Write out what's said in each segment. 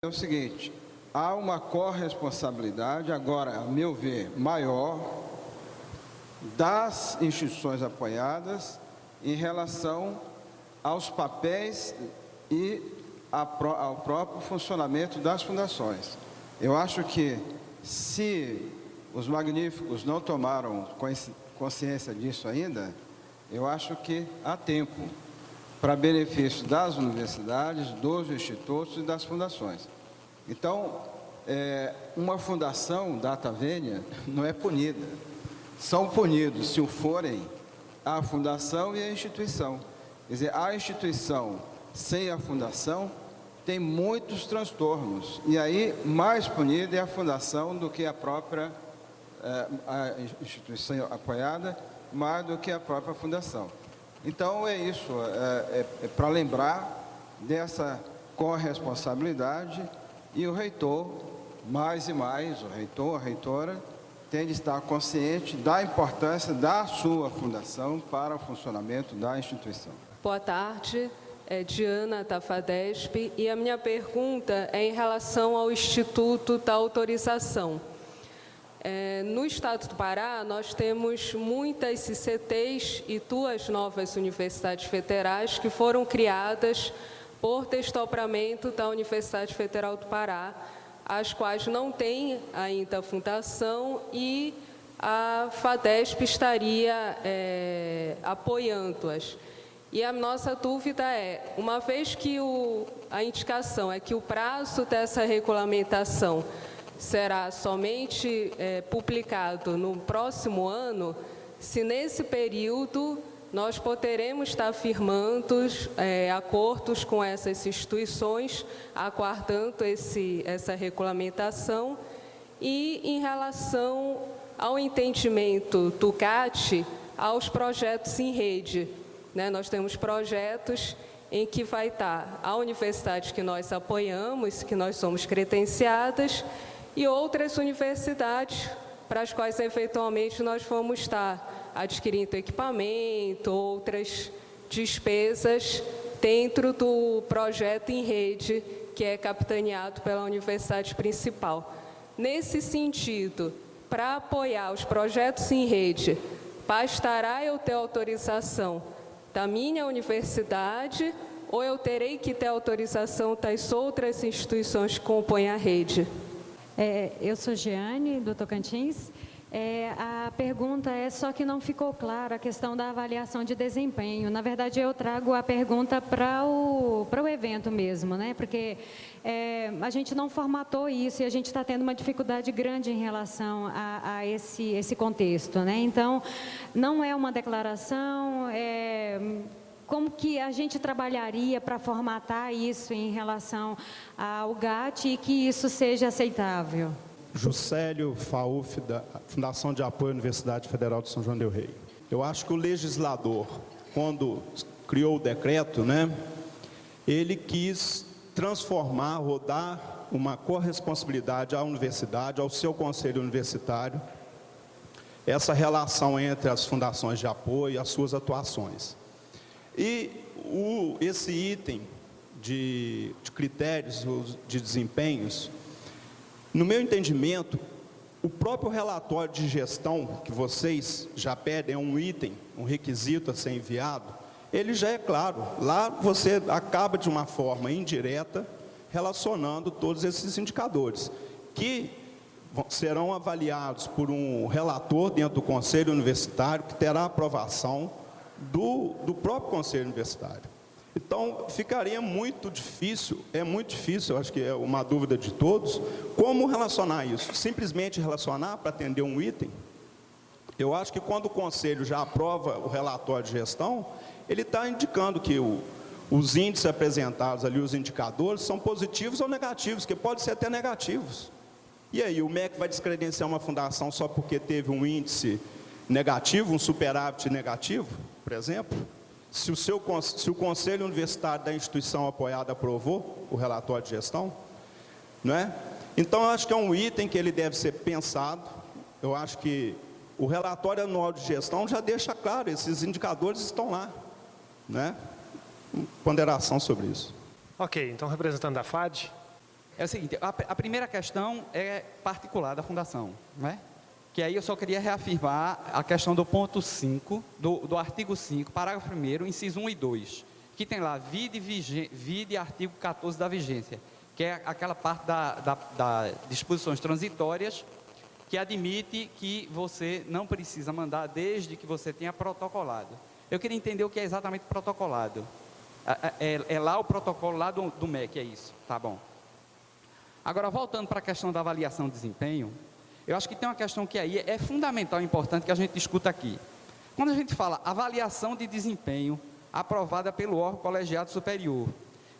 É o seguinte, há uma corresponsabilidade, agora, a meu ver, maior, das instituições apoiadas em relação aos papéis e ao próprio funcionamento das fundações. Eu acho que, se os magníficos não tomaram consciência disso ainda, eu acho que há tempo para benefício das universidades, dos institutos e das fundações. Então, uma fundação data vênia não é punida. São punidos, se o forem, a fundação e a instituição. Quer dizer, a instituição sem a fundação tem muitos transtornos. E aí, mais punida é a fundação do que a própria a instituição apoiada, mais do que a própria fundação. Então, é isso, é para lembrar dessa corresponsabilidade, e o reitor, mais e mais, o reitor, a reitora, tem de estar consciente da importância da sua fundação para o funcionamento da instituição. Boa tarde, Diana da FADESP, e a minha pergunta é em relação ao Instituto da Autorização. No estado do Pará, nós temos muitas ICTs e 2 novas universidades federais que foram criadas por desdobramento da Universidade Federal do Pará, as quais não têm ainda fundação, e a FADESP estaria apoiando-as. E a nossa dúvida é, uma vez que a indicação é que o prazo dessa regulamentação será somente publicado no próximo ano, se nesse período nós poderemos estar firmando acordos com essas instituições, aguardando essa regulamentação. E em relação ao entendimento do GAT aos projetos em rede, né? Nós temos projetos em que vai estar a universidade que nós apoiamos, que nós somos credenciadas, e outras universidades para as quais, eventualmente, nós vamos estar adquirindo equipamento, outras despesas dentro do projeto em rede, que é capitaneado pela universidade principal. Nesse sentido, para apoiar os projetos em rede, bastará eu ter autorização da minha universidade, ou eu terei que ter autorização das outras instituições que compõem a rede? Eu sou Jeane, do Tocantins. A pergunta é só que não ficou clara a questão da avaliação de desempenho. Na verdade, eu trago a pergunta para o evento mesmo, né? Porque a gente não formatou isso e a gente está tendo uma dificuldade grande em relação a esse contexto, né? Então, não é uma declaração, como que a gente trabalharia para formatar isso em relação ao GAT e que isso seja aceitável? Juscelio Fauf, da Fundação de Apoio à Universidade Federal de São João del Rei. Eu acho que o legislador, quando criou o decreto, né, ele quis transformar, rodar uma corresponsabilidade à universidade, ao seu conselho universitário, essa relação entre as fundações de apoio e as suas atuações. E esse item de critérios de desempenhos, no meu entendimento, o próprio relatório de gestão que vocês já pedem, é um item, um requisito a ser enviado, ele já é claro. Lá você acaba de uma forma indireta relacionando todos esses indicadores, que serão avaliados por um relator dentro do Conselho Universitário, que terá aprovação do próprio Conselho Universitário. Então, ficaria muito difícil, eu acho que é uma dúvida de todos, como relacionar isso? Simplesmente relacionar para atender um item? Eu acho que quando o Conselho já aprova o relatório de gestão, ele está indicando que os índices apresentados ali, os indicadores, são positivos ou negativos, que podem ser até negativos. E aí, o MEC vai descredenciar uma fundação só porque teve um índice negativo, um superávit negativo, por exemplo? Se o Conselho Universitário da instituição apoiada aprovou o relatório de gestão, não é? Então, eu acho que é um item que ele deve ser pensado. Eu acho que o relatório anual de gestão já deixa claro, esses indicadores estão lá, né? Ponderação sobre isso. Ok, então, representante da FAD. É o seguinte, a primeira questão é particular da Fundação, não é? Que aí eu só queria reafirmar a questão do ponto 5, do artigo 5, parágrafo 1º, inciso 1 e 2, que tem lá, vide artigo 14 da vigência, que é aquela parte das disposições transitórias que admite que você não precisa mandar desde que você tenha protocolado. Eu queria entender o que é exatamente protocolado. É lá o protocolo lá do MEC, é isso, tá bom. Agora, voltando para a questão da avaliação de desempenho, eu acho que tem uma questão que aí é fundamental e importante que a gente discuta aqui. Quando a gente fala avaliação de desempenho aprovada pelo órgão colegiado superior,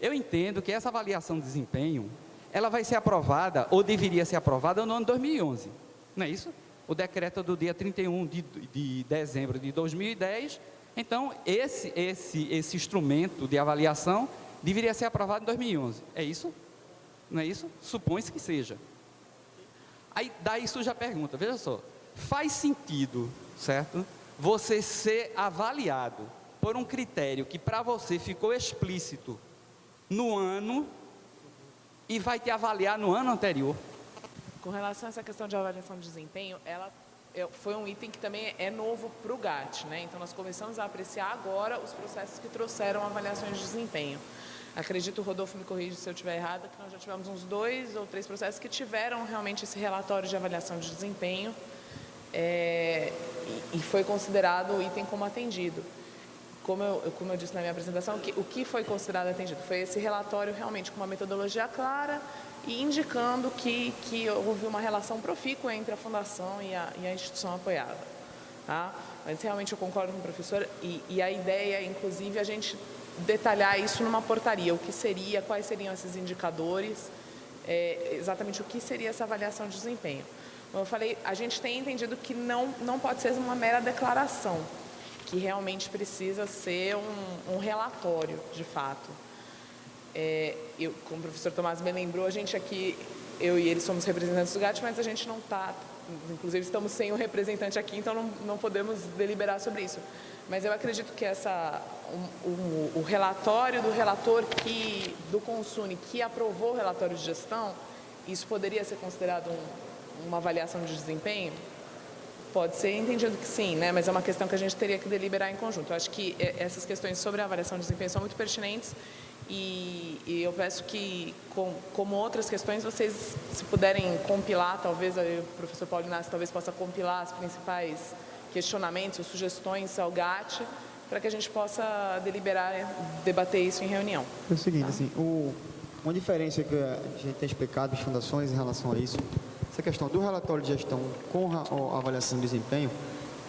eu entendo que essa avaliação de desempenho, ela vai ser aprovada, ou deveria ser aprovada, no ano 2011, não é isso? O decreto do dia 31 de dezembro de 2010, então esse instrumento de avaliação deveria ser aprovado em 2011, é isso? Não é isso? Supõe-se que seja. Aí daí surge a pergunta, veja só, faz sentido, certo? Você ser avaliado por um critério que para você ficou explícito no ano e vai te avaliar no ano anterior? Com relação a essa questão de avaliação de desempenho, ela foi um item que também é novo para o GAT, né? Então nós começamos a apreciar agora os processos que trouxeram avaliações de desempenho. Acredito, o Rodolfo me corrige se eu estiver errada, que nós já tivemos uns 2 ou 3 processos que tiveram realmente esse relatório de avaliação de desempenho e foi considerado o item como atendido. Como eu disse na minha apresentação, o que foi considerado atendido? Foi esse relatório realmente com uma metodologia clara e indicando que houve uma relação profícua entre a Fundação e a instituição apoiada. Tá? Mas realmente eu concordo com o professor e a ideia, inclusive, a gente detalhar isso numa portaria, o que seria, quais seriam esses indicadores, exatamente o que seria essa avaliação de desempenho. Como eu falei, a gente tem entendido que não pode ser uma mera declaração, que realmente precisa ser um relatório, de fato. Como o professor Tomás bem lembrou, a gente aqui, eu e ele somos representantes do GAT, mas a gente não está, inclusive estamos sem um representante aqui, então não podemos deliberar sobre isso. Mas eu acredito que o relatório do relator do Consune, que aprovou o relatório de gestão, isso poderia ser considerado uma avaliação de desempenho? Pode ser entendido que sim, né? Mas é uma questão que a gente teria que deliberar em conjunto. Eu acho que essas questões sobre a avaliação de desempenho são muito pertinentes e eu peço que, como outras questões, vocês, se puderem compilar, talvez o professor Paulo Inácio talvez possa compilar as principais questionamentos ou sugestões ao GAT, para que a gente possa deliberar, debater isso em reunião. É o seguinte, assim, uma diferença que a gente tem explicado às fundações em relação a isso, essa questão do relatório de gestão com a avaliação de desempenho,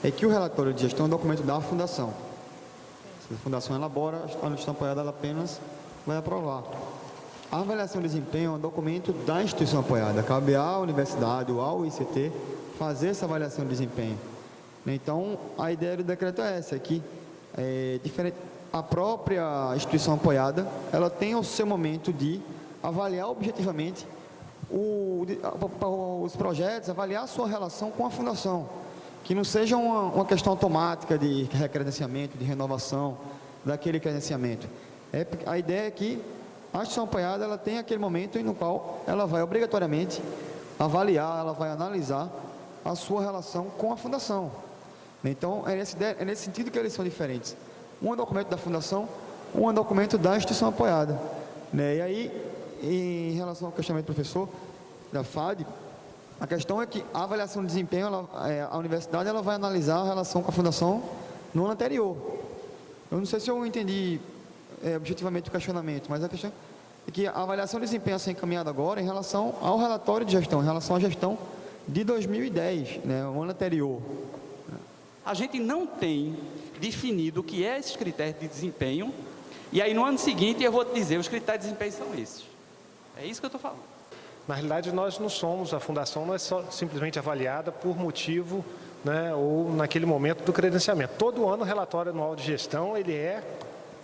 é que o relatório de gestão é um documento da fundação. Se a fundação elabora, a instituição apoiada ela apenas vai aprovar. A avaliação de desempenho é um documento da instituição apoiada. Cabe à universidade ou ao ICT fazer essa avaliação de desempenho. Então, a ideia do decreto é essa, que a própria instituição apoiada, ela tem o seu momento de avaliar objetivamente os projetos, avaliar a sua relação com a fundação, que não seja uma questão automática de recredenciamento, de renovação daquele credenciamento. A ideia é que a instituição apoiada ela tem aquele momento no qual ela vai obrigatoriamente avaliar, ela vai analisar a sua relação com a fundação. Então, é nesse sentido que eles são diferentes. Um é documento da fundação, um é documento da instituição apoiada. E aí, em relação ao questionamento do professor da FAD, a questão é que a avaliação de desempenho, a universidade ela vai analisar a relação com a fundação no ano anterior. Eu não sei se eu entendi objetivamente o questionamento, mas a questão é que a avaliação de desempenho a ser encaminhada agora em relação ao relatório de gestão, em relação à gestão de 2010, o ano anterior. A gente não tem definido o que é esses critérios de desempenho, e aí no ano seguinte eu vou te dizer, os critérios de desempenho são esses. É isso que eu estou falando. Na realidade, nós não somos, a fundação não é só simplesmente avaliada por motivo, ou naquele momento do credenciamento. Todo ano o relatório anual de gestão, ele é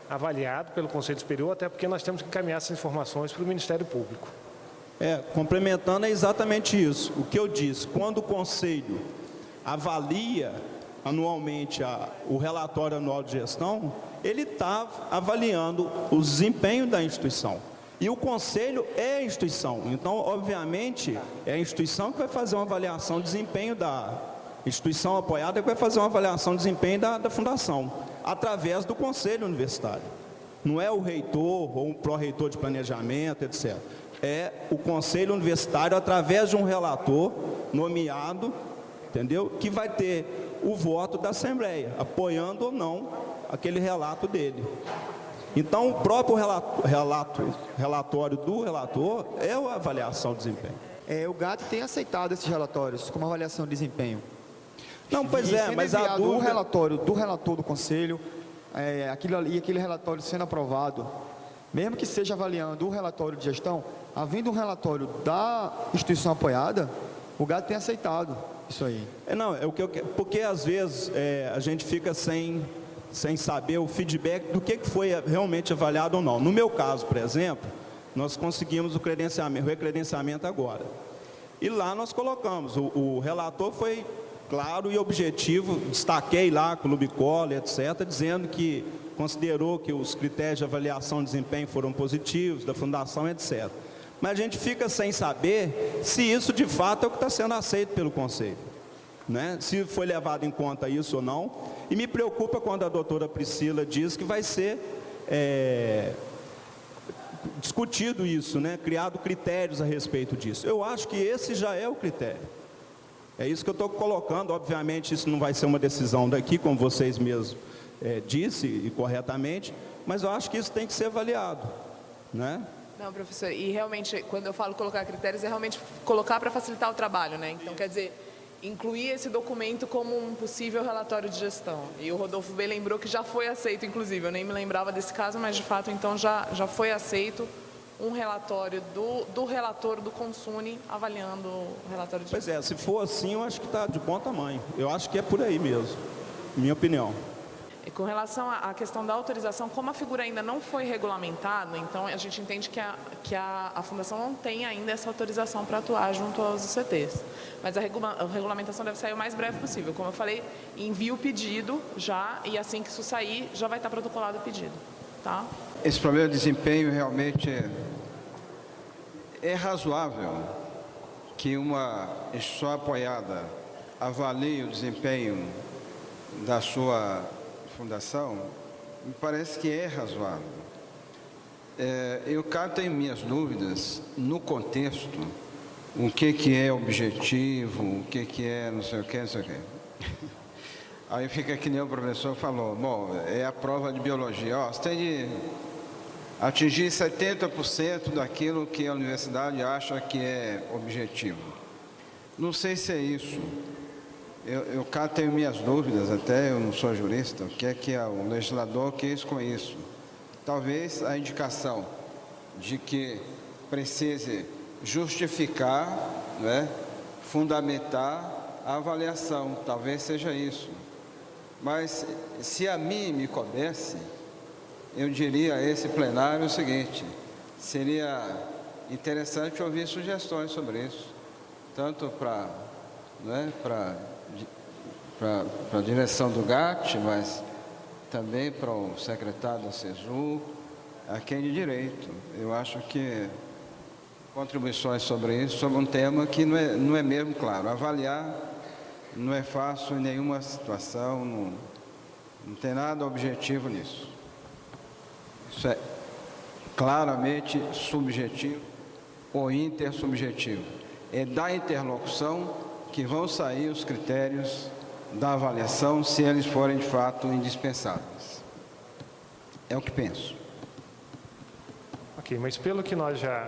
avaliado pelo Conselho Superior, até porque nós temos que encaminhar essas informações para o Ministério Público. Complementando, é exatamente isso. O que eu disse, quando o Conselho avalia anualmente o relatório anual de gestão, ele está avaliando o desempenho da instituição. E o conselho é a instituição. Então, obviamente, é a instituição que vai fazer uma avaliação de desempenho da instituição apoiada, que vai fazer uma avaliação de desempenho da fundação, através do conselho universitário. Não é o reitor ou um pró-reitor de planejamento, etc. É o conselho universitário, através de um relator nomeado, entendeu? Que vai ter o voto da Assembleia, apoiando ou não aquele relato dele. Então, o próprio relatório do relator é a avaliação de desempenho. O GAT tem aceitado esses relatórios como avaliação de desempenho. Não, pois é, mas a o dúvida... relatório do relator do conselho, aquele relatório sendo aprovado, mesmo que seja avaliando o relatório de gestão, havendo um relatório da instituição apoiada, o GAT tem aceitado isso aí. Porque às vezes a gente fica sem saber o feedback do que foi realmente avaliado ou não. No meu caso, por exemplo, nós conseguimos o recredenciamento agora. E lá nós colocamos, o relator foi claro e objetivo, destaquei lá com o Clube-Cola, etc., dizendo que considerou que os critérios de avaliação de desempenho foram positivos, da fundação, etc. Mas a gente fica sem saber se isso de fato é o que está sendo aceito pelo Conselho, né? Se foi levado em conta isso ou não. E me preocupa quando a doutora Priscila diz que vai ser discutido isso, né? Criado critérios a respeito disso. Eu acho que esse já é o critério. É isso que eu estou colocando. Obviamente isso não vai ser uma decisão daqui, como vocês mesmos disse, e corretamente, mas eu acho que isso tem que ser avaliado, né? Não, professor, e realmente, quando eu falo colocar critérios, é realmente colocar para facilitar o trabalho, né? Então, quer dizer, incluir esse documento como um possível relatório de gestão. E o Rodolfo bem lembrou que já foi aceito, inclusive, eu nem me lembrava desse caso, mas de fato, então, já foi aceito um relatório do relator do Consune avaliando o relatório de gestão. Pois se for assim, eu acho que está de bom tamanho. Eu acho que é por aí mesmo, minha opinião. E com relação à questão da autorização, como a figura ainda não foi regulamentada, então a gente entende que a Fundação não tem ainda essa autorização para atuar junto aos ICTs. Mas a regulamentação deve sair o mais breve possível. Como eu falei, envie o pedido já, e assim que isso sair, já vai estar protocolado o pedido. Tá? Esse problema de desempenho realmente é razoável que uma instituição apoiada avalie o desempenho da sua fundação. Me parece que é razoável. Eu cá tenho minhas dúvidas no contexto, o que é objetivo, o que é não sei o que, não sei o que. Aí fica que nem o professor falou, bom, é a prova de biologia, você tem de atingir 70% daquilo que a universidade acha que é objetivo. Não sei se é isso. Eu cá tenho minhas dúvidas, até eu não sou jurista, o que é que o legislador quis com isso. Talvez a indicação de que precise justificar, né, fundamentar a avaliação, talvez seja isso. Mas se a mim me coubesse, eu diria a esse plenário o seguinte: seria interessante ouvir sugestões sobre isso, tanto para a direção do GAT, mas também para o secretário da CESU, a quem de direito. Eu acho que contribuições sobre isso, sobre um tema que não é mesmo claro. Avaliar não é fácil em nenhuma situação, não tem nada objetivo nisso. Isso é claramente subjetivo ou intersubjetivo. É da interlocução que vão sair os critérios da avaliação, se eles forem de fato indispensáveis. É o que penso. Ok, mas pelo que nós já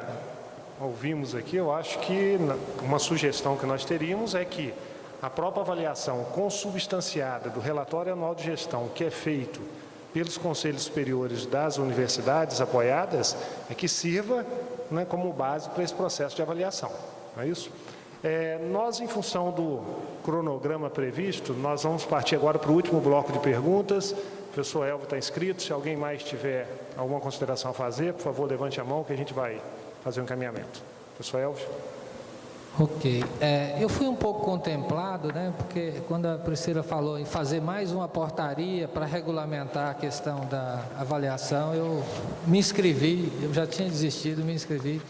ouvimos aqui, eu acho que uma sugestão que nós teríamos é que a própria avaliação consubstanciada do relatório anual de gestão que é feito pelos conselhos superiores das universidades apoiadas é que sirva, né, como base para esse processo de avaliação. Não é isso? Nós, em função do cronograma previsto, nós vamos partir agora para o último bloco de perguntas. O professor Elvio está inscrito. Se alguém mais tiver alguma consideração a fazer, por favor, levante a mão que a gente vai fazer um encaminhamento. Professor Elvio. Ok. Eu fui um pouco contemplado, né, porque quando a Priscila falou em fazer mais uma portaria para regulamentar a questão da avaliação, eu me inscrevi, eu já tinha desistido, me inscrevi,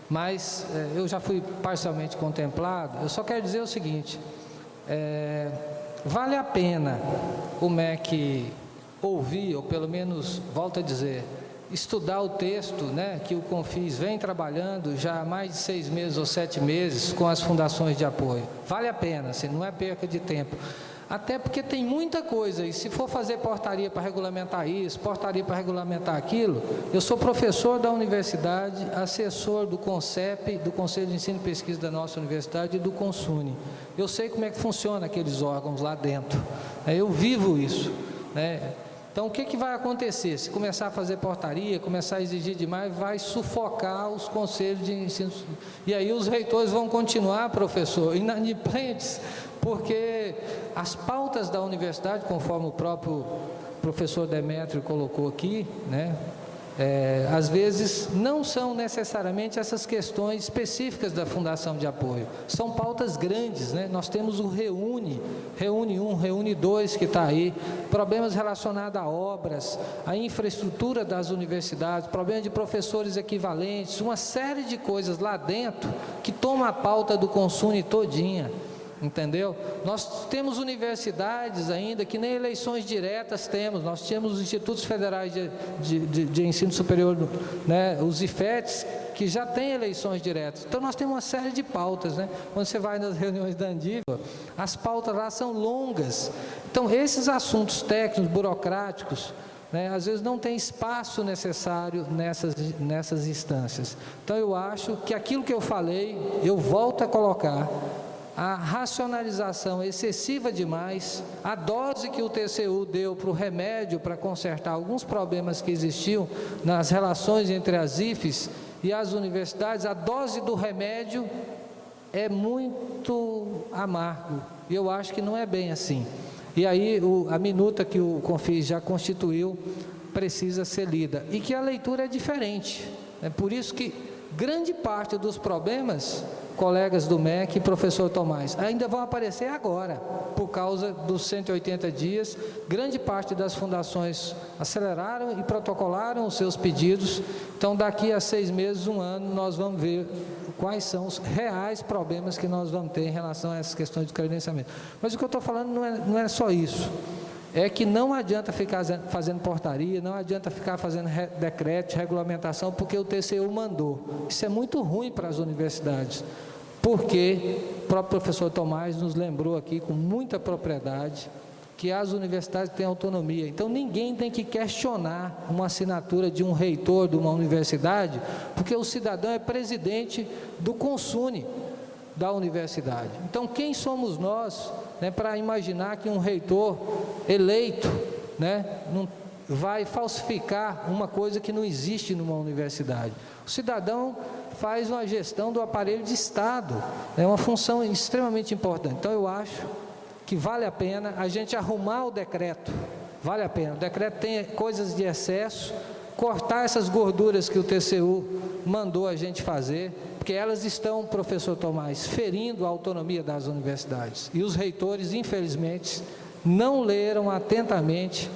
mas eu já fui parcialmente contemplado. Eu só quero dizer o seguinte, vale a pena o MEC ouvir, ou pelo menos, volto a dizer, estudar o texto, né, que o Confis vem trabalhando já há mais de 6 meses ou 7 meses com as fundações de apoio. Vale a pena, assim, não é perca de tempo. Até porque tem muita coisa, e se for fazer portaria para regulamentar isso, portaria para regulamentar aquilo, eu sou professor da universidade, assessor do CONCEP, do Conselho de Ensino e Pesquisa da nossa universidade e do CONSUNE. Eu sei como é que funciona aqueles órgãos lá dentro, eu vivo isso, né? Então, o que vai acontecer? Se começar a fazer portaria, começar a exigir demais, vai sufocar os conselhos de ensino. E aí os reitores vão continuar, professor, inadimplentes, porque as pautas da universidade, conforme o próprio professor Demétrio colocou aqui, né, às vezes não são necessariamente essas questões específicas da Fundação de Apoio, são pautas grandes, né? Nós temos o Reúne 1, Reúne 2 que está aí, problemas relacionados a obras, a infraestrutura das universidades, problema de professores equivalentes, uma série de coisas lá dentro que toma a pauta do Consune todinha. Entendeu? Nós temos universidades ainda que nem eleições diretas temos, nós temos os institutos federais de ensino superior, né, os IFETs, que já têm eleições diretas. Então nós temos uma série de pautas, né? Quando você vai nas reuniões da Andiva, as pautas lá são longas. Então esses assuntos técnicos, burocráticos, né, às vezes não tem espaço necessário nessas instâncias. Então eu acho que aquilo que eu falei, eu volto a colocar. A racionalização excessiva demais, a dose que o TCU deu para o remédio para consertar alguns problemas que existiam nas relações entre as IFES e as universidades, a dose do remédio é muito amargo, e eu acho que não é bem assim. E aí a minuta que o Confis já constituiu precisa ser lida, e que a leitura é diferente. É por isso que grande parte dos problemas, colegas do MEC e professor Tomás, ainda vão aparecer agora, por causa dos 180 dias. Grande parte das fundações aceleraram e protocolaram os seus pedidos. Então, daqui a 6 meses, 1 ano, nós vamos ver quais são os reais problemas que nós vamos ter em relação a essas questões de credenciamento. Mas o que eu estou falando não é só isso. É que não adianta ficar fazendo portaria, não adianta ficar fazendo decreto, regulamentação, porque o TCU mandou. Isso é muito ruim para as universidades, porque o próprio professor Tomás nos lembrou aqui com muita propriedade que as universidades têm autonomia. Então ninguém tem que questionar uma assinatura de um reitor de uma universidade, porque o cidadão é presidente do Consune da universidade. Então quem somos nós, né, para imaginar que um reitor eleito, né, não vai falsificar uma coisa que não existe numa universidade? O cidadão faz uma gestão do aparelho de Estado, é uma função extremamente importante. Então eu acho que vale a pena a gente arrumar o decreto, vale a pena. O decreto tem coisas de excesso, cortar essas gorduras que o TCU mandou a gente fazer, porque elas estão, professor Tomás, ferindo a autonomia das universidades. E os reitores, infelizmente, não leram atentamente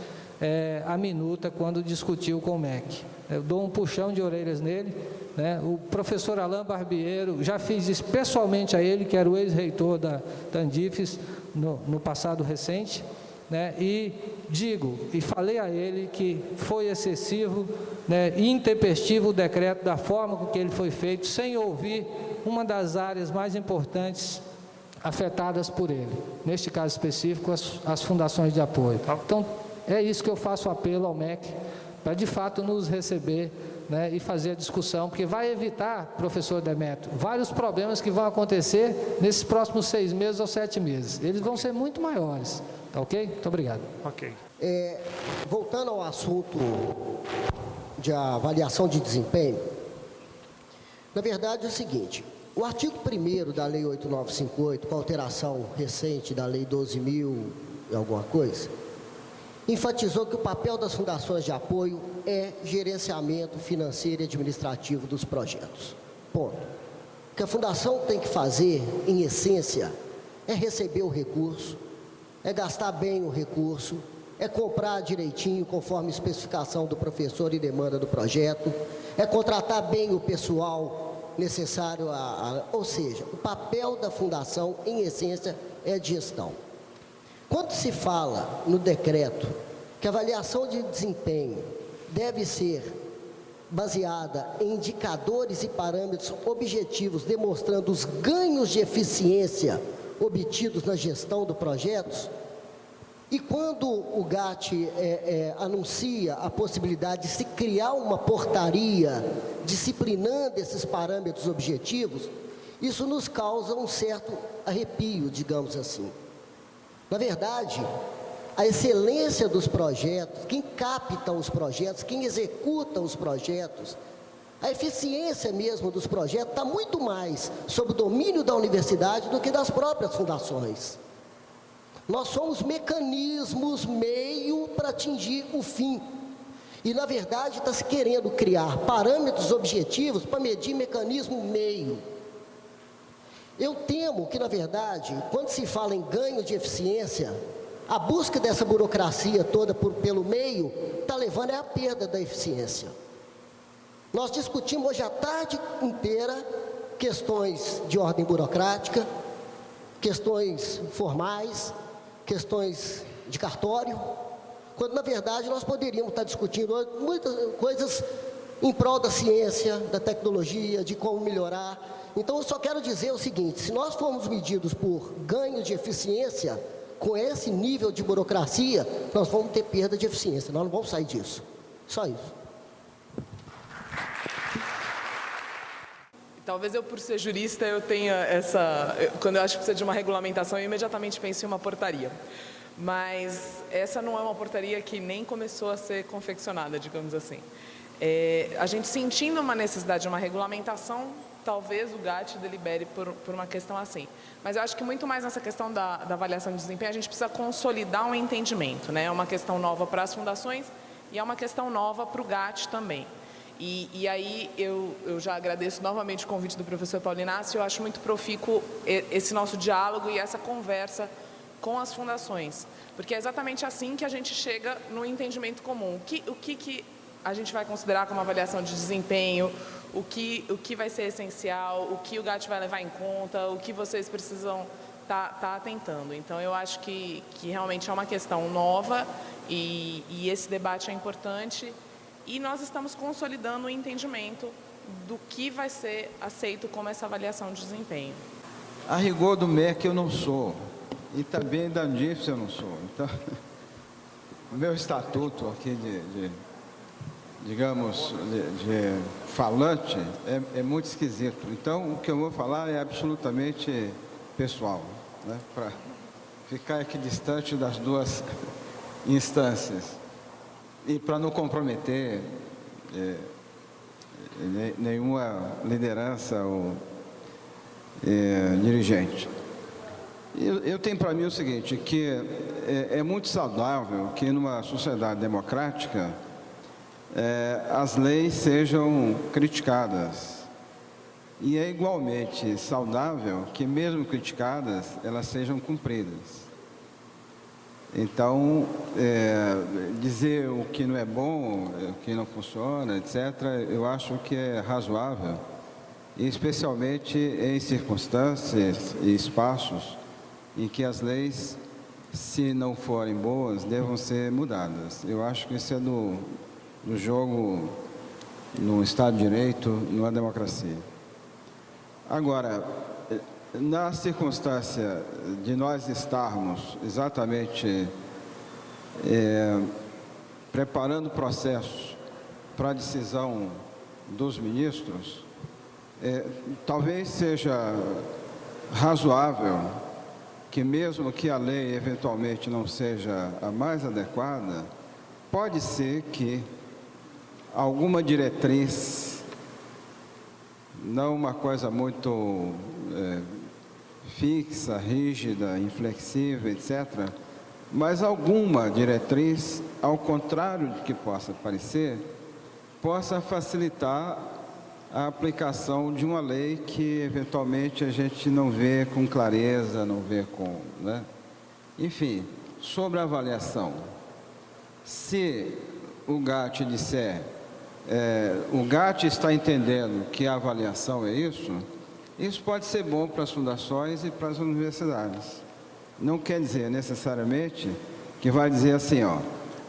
a minuta quando discutiu com o MEC. Eu dou um puxão de orelhas nele, né? O professor Alain Barbiero, já fiz isso pessoalmente a ele, que era o ex-reitor da Andifes no passado recente, né? E digo, e falei a ele que foi excessivo, né, e intempestivo o decreto da forma com que ele foi feito, sem ouvir uma das áreas mais importantes afetadas por ele, neste caso específico, as fundações de apoio. Então, é isso que eu faço apelo ao MEC, para de fato nos receber, né, e fazer a discussão, porque vai evitar, professor Demétrio, vários problemas que vão acontecer nesses próximos 6 meses ou 7 meses. Eles vão ser muito maiores. Tá ok? Muito obrigado. Ok. Voltando ao assunto de avaliação de desempenho, na verdade é o seguinte, o artigo 1º da Lei 8958, com a alteração recente da Lei 12.000 e alguma coisa, enfatizou que o papel das fundações de apoio é gerenciamento financeiro e administrativo dos projetos. Ponto. O que a Fundação tem que fazer, em essência, é receber o recurso, é gastar bem o recurso, é comprar direitinho, conforme especificação do professor e demanda do projeto, é contratar bem o pessoal necessário, ou seja, o papel da Fundação, em essência, é de gestão. Quando se fala no decreto que a avaliação de desempenho deve ser baseada em indicadores e parâmetros objetivos, demonstrando os ganhos de eficiência obtidos na gestão do projeto, e quando o GAT anuncia a possibilidade de se criar uma portaria disciplinando esses parâmetros objetivos, isso nos causa um certo arrepio, digamos assim. Na verdade, a excelência dos projetos, quem capta os projetos, quem executa os projetos, a eficiência mesmo dos projetos está muito mais sob o domínio da universidade do que das próprias fundações. Nós somos mecanismos, meio para atingir o fim. E, na verdade, está se querendo criar parâmetros objetivos para medir mecanismo meio. Eu temo que, na verdade, quando se fala em ganho de eficiência, a busca dessa burocracia toda pelo meio está levando à perda da eficiência. Nós discutimos hoje a tarde inteira questões de ordem burocrática, questões formais, questões de cartório, quando na verdade nós poderíamos estar discutindo muitas coisas em prol da ciência, da tecnologia, de como melhorar. Então eu só quero dizer o seguinte: se nós formos medidos por ganho de eficiência, com esse nível de burocracia, nós vamos ter perda de eficiência, nós não vamos sair disso. Só isso. Talvez eu, por ser jurista, eu tenha quando eu acho que precisa de uma regulamentação, eu imediatamente penso em uma portaria. Mas essa não é uma portaria que nem começou a ser confeccionada, digamos assim. A gente sentindo uma necessidade de uma regulamentação, talvez o GAT delibere por uma questão assim. Mas eu acho que muito mais nessa questão da avaliação de desempenho, a gente precisa consolidar um entendimento, né? É uma questão nova para as fundações e é uma questão nova para o GAT também. E aí eu já agradeço novamente o convite do professor Paulo Inácio. Eu acho muito profícuo esse nosso diálogo e essa conversa com as fundações, porque é exatamente assim que a gente chega no entendimento comum. O que a gente vai considerar como avaliação de desempenho, o que vai ser essencial, o que o GAT vai levar em conta, o que vocês precisam estar atentando. Então, eu acho que realmente é uma questão nova e esse debate é importante. E nós estamos consolidando o entendimento do que vai ser aceito como essa avaliação de desempenho. A rigor do MEC eu não sou, e também da Andifes eu não sou. Então, o meu estatuto aqui digamos, de falante é muito esquisito. Então, o que eu vou falar é absolutamente pessoal, né? Para ficar aqui distante das duas instâncias. E para não comprometer nenhuma liderança ou dirigente. Eu tenho para mim o seguinte, que é muito saudável que numa sociedade democrática as leis sejam criticadas. E é igualmente saudável que, mesmo criticadas, elas sejam cumpridas. Então, dizer o que não é bom, o que não funciona, etc., eu acho que é razoável, e especialmente em circunstâncias e espaços em que as leis, se não forem boas, devam ser mudadas. Eu acho que isso é do jogo no Estado de Direito, numa democracia. Agora, na circunstância de nós estarmos exatamente preparando processos para a decisão dos ministros, talvez seja razoável que, mesmo que a lei eventualmente não seja a mais adequada, pode ser que alguma diretriz, não uma coisa muito fixa, rígida, inflexível, etc., mas alguma diretriz, ao contrário do que possa parecer, possa facilitar a aplicação de uma lei que, eventualmente, a gente não vê com clareza, não vê com... né? Enfim, sobre a avaliação, se o GAT disser, o GAT está entendendo que a avaliação é isso pode ser bom para as fundações e para as universidades. Não quer dizer necessariamente que vai dizer assim, ó,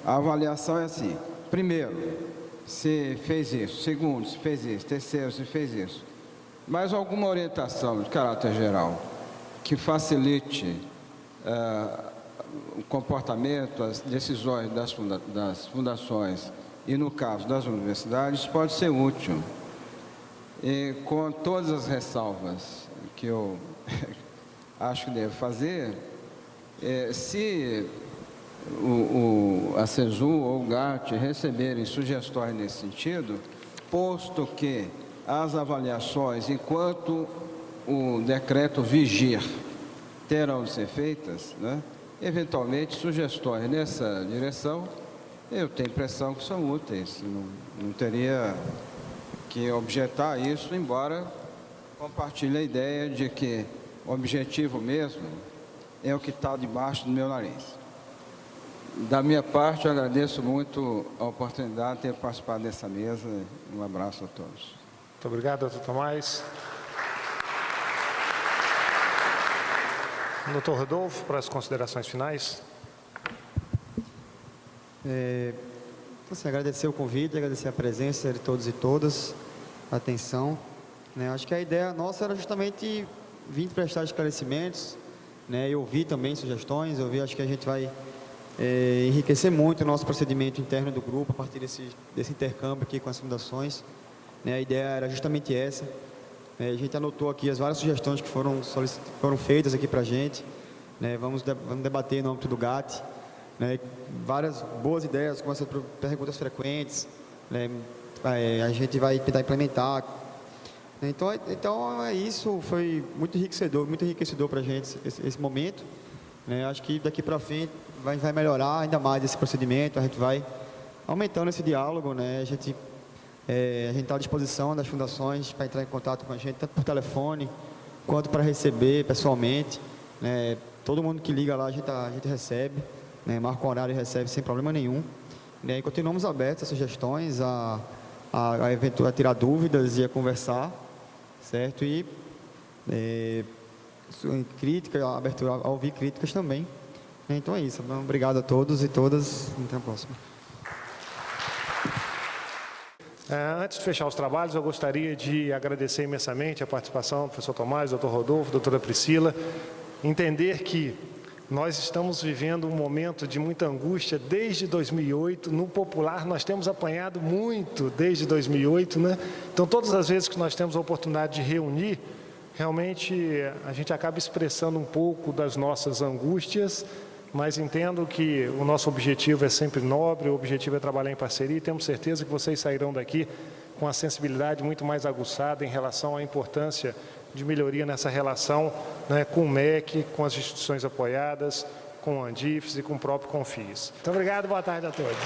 a avaliação é assim, primeiro, se fez isso, segundo, se fez isso, terceiro, se fez isso. Mas alguma orientação de caráter geral que facilite o comportamento, as decisões das fundações e, no caso das universidades, pode ser útil. E com todas as ressalvas que eu acho que devo fazer, se a CESU ou o GAT receberem sugestões nesse sentido, posto que as avaliações, enquanto o decreto vigir, terão de ser feitas, né? Eventualmente, sugestões nessa direção, eu tenho a impressão que são úteis. Não teria que objetar isso, embora compartilhe a ideia de que o objetivo mesmo é o que está debaixo do meu nariz. Da minha parte, eu agradeço muito a oportunidade de ter participado dessa mesa. Um abraço a todos. Muito obrigado, doutor Tomás. Doutor Rodolfo, para as considerações finais. Assim, agradecer o convite, agradecer a presença de todos e todas, a atenção. Né? Acho que a ideia nossa era justamente vir prestar esclarecimentos, né? E ouvir também sugestões. Acho que a gente vai enriquecer muito o nosso procedimento interno do grupo a partir desse intercâmbio aqui com as fundações. Né? A ideia era justamente essa. A gente anotou aqui as várias sugestões que foram feitas aqui para a gente. Né? Vamos debater no âmbito do GAT. Né? Várias boas ideias, como essas perguntas frequentes. Né? A gente vai tentar implementar. Então é isso. Foi muito enriquecedor para a gente esse momento. Né? Acho que daqui para frente vai melhorar ainda mais esse procedimento. A gente vai aumentando esse diálogo. Né? A gente está à disposição das fundações para entrar em contato com a gente, tanto por telefone, quanto para receber pessoalmente. Né? Todo mundo que liga lá, a gente recebe, né? Marca o horário e recebe sem problema nenhum. Né? E continuamos abertos a sugestões, a tirar dúvidas e a conversar, certo? E crítica, abertura a ouvir críticas também. Então é isso. Obrigado a todos e todas. Até a próxima. Antes de fechar os trabalhos, eu gostaria de agradecer imensamente a participação do professor Tomás, doutor Rodolfo, doutora Priscila. Entender que nós estamos vivendo um momento de muita angústia desde 2008. No popular, nós temos apanhado muito desde 2008, né? Então, todas as vezes que nós temos a oportunidade de reunir, realmente a gente acaba expressando um pouco das nossas angústias, mas entendo que o nosso objetivo é sempre nobre, o objetivo é trabalhar em parceria e temos certeza que vocês sairão daqui com a sensibilidade muito mais aguçada em relação à importância de melhoria nessa relação, né, com o MEC, com as instituições apoiadas, com o Andifes e com o próprio Confis. Muito obrigado, boa tarde a todos.